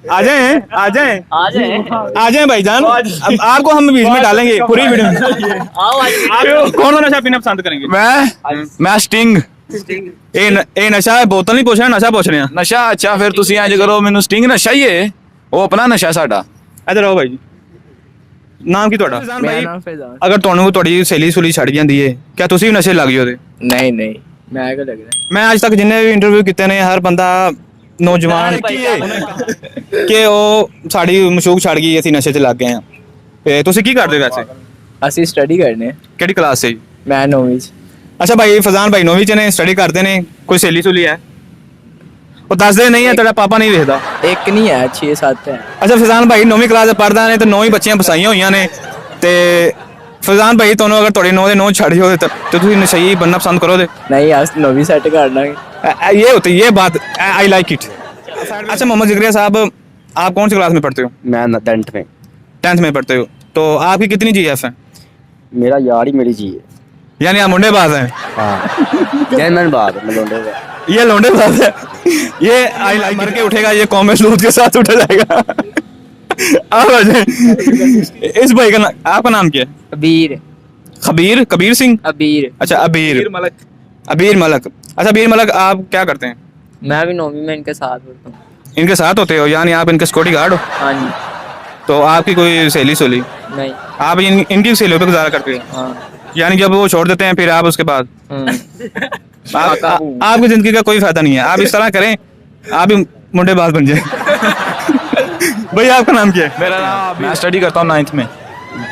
आ जाए आ जाए आ जाए आ जाए भाईजान, अब आपको हम बीच में डालेंगे पूरी वीडियो में। आओ आज आप कौन सा नशा पीना पसंद करेंगे? मैं स्टिंग ਇਹ ਨਸ਼ਾ ਹੈ, ਬੋਤਲ ਨਹੀਂ ਪੁੱਛ ਰਿਹਾ, ਨਸ਼ਾ ਪੁੱਛ ਰਿਹਾ। ਨਸ਼ਾ। ਅੱਛਾ ਫਿਰ ਤੁਸੀਂ ਇੰਜ ਕਰੋ, ਮੈਨੂੰ ਸਟਿੰਗ ਨਸ਼ਾ ਹੀ ਹੈ, ਉਹ ਆਪਣਾ ਨਸ਼ਾ ਸਾਡਾ। ਇੱਧਰ ਆਓ ਭਾਈ ਜੀ, ਨਾਮ ਕੀ ਤੁਹਾਡਾ? ਮੇਰਾ ਨਾਮ ਫੈਜ਼ਾਨ। ਅਗਰ ਤੁਹਾਨੂੰ ਤੁਹਾਡੀ ਸਹੇਲੀ ਸੁਲੀ ਛੱਡ ਜਾਂਦੀ ਹੈ, ਕਿਆ ਤੁਸੀਂ ਵੀ ਨਸ਼ੇ ਲੱਗ ਜਾਓਗੇ? ਨਹੀਂ ਨਹੀਂ, ਮੈਂ ਕਿਉਂ ਲੱਗਦਾ। ਮੈਂ ਅੱਜ ਤੱਕ ਜਿੰਨੇ ਵੀ ਇੰਟਰਵਿਊ ਕੀਤੇ ਨੇ, ਹਰ ਬੰਦਾ ਨੌਜਵਾਨ ਕਿ ਉਹ ਸਾਡੀ ਮਸ਼ੂਕ ਛੱਡ ਗਈ, ਅਸੀਂ ਨਸ਼ੇ 'ਚ ਲੱਗ ਗਏ ਹਾਂ। ਤੇ ਤੁਸੀਂ ਕੀ ਕਰਦੇ ਵੈਸੇ? ਅਸੀਂ ਸਟੱਡੀ ਕਰਨੇ ਆ। ਕਿਹੜੀ ਕਲਾਸ 'ਚ ਜੀ? ਮੈਂ 9ਵੀਂ ਚ। ਅੱਛਾ ਭਾਈ ਫਜ਼ਾਨ ਭਾਈ 9ਵੀਂ 'ਚ ਨੇ, ਸਟੱਡੀ ਕਰਦੇ ਨੇ, ਕੋਈ ਸਹੇਲੀ ਸੁਲੀ ਹੈ? ਉਹ ਦੱਸਦੇ ਨਹੀਂ ਹੈ, ਤੁਹਾਡਾ ਪਾਪਾ ਨਹੀਂ ਵੇਖਦਾ। ਇੱਕ ਨਹੀਂ ਹੈ, 6-7 ਹੈ। ਅੱਛਾ ਫਜ਼ਾਨ ਭਾਈ 9ਵੀਂ ਕਲਾਸ 'ਚ ਪੜ੍ਹਦਾ ਨੇ, ਤੇ 9 ਹੀ ਬੱਚੀਆਂ ਫਸਾਈਆਂ ਹੋਈਆਂ ਨੇ। ਤੇ ਫਜ਼ਾਨ ਭਾਈ ਤੁਹਾਨੂੰ ਅਗਰ ਤੁਹਾਡੇ 9 ਦੇ 9 ਛੱਡ ਜਾਓ ਤਾਂ ਤੁਸੀਂ ਨਸ਼ਈ बनना पसंद करोगे? नहीं, आज 9वीं सेट कर लांगे। ये होती ये बात, आई लाइक इट। अच्छा मोहम्मद जिगरिया साहब, आप कौन सी क्लास में पढ़ते हो? मैं 10th में। 10th में पढ़ते हो, तो आपकी कितनी GF है? मेरा यार ही मेरी जी है। यानी आप मुंडेबाज हैं? हाँ जैनमैन बात मैं लौंडे का। ये लौंडेबाज है, ये आई लाइक मर के उठेगा, ये कौम लूट के साथ उठा जाएगा। आप आ जाएं। इस भाई का आपका नाम क्या है? अबीर। खबीर कबीर सिंह? अबीर। अच्छा अबीर ਮਲਕ। अबीर मलक। अच्छा अबीर मलक, आप क्या करते हैं? मैं भी 9वीं में इनके साथ पढ़ता हूँ। इनके साथ होते हो, यानी आप इनके सिक्योरिटी गार्ड हो? हाँ जी। तो आपकी कोई सहेली सोली? नहीं। आप इनकी सहेलियों पे गुजारा करते हो? हाँ। यानी जब वो छोड़ देते हैं फिर आप उसके बाद आपकी जिंदगी का कोई फायदा नहीं है। आप इस तरह करें, आप भी मुंडेबाज बन जाए। भाई आपका नाम क्या है? मेरा नाम मैं स्टडी करता हूँ 9th में।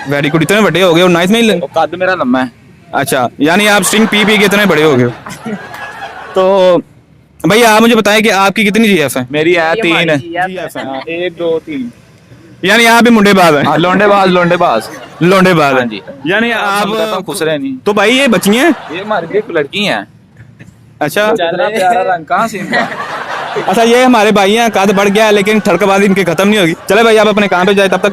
वेरी गुड, इतने बड़े हो गए और 9th में ही कद मेरा लम्बा है। अच्छा, यानी आप स्ट्रिंग पी के इतने बड़े हो गए। तो भैया आप मुझे बताएं कि आपकी कितनी GF है? मेरी है 3 है। 1 2 3, यानी आप भी मुंडेबाज हैं? हाँ लोंडेबाज लोंडेबाज लोंडेबाज हाँ हैं जी। यानी आप आप खुश रहे नहीं। तो भाई ये बच्चियां हैं? ये हमारी एक लड़की है। अच्छा इतना प्यारा रंग कहाँ से इनका? अच्छा, ये हमारे भाई हैं, कद बढ़ गया है लेकिन ठड़कबाजी इनकी खत्म नहीं होगी। चले भाई आप अपने काम पे जाए, तब तक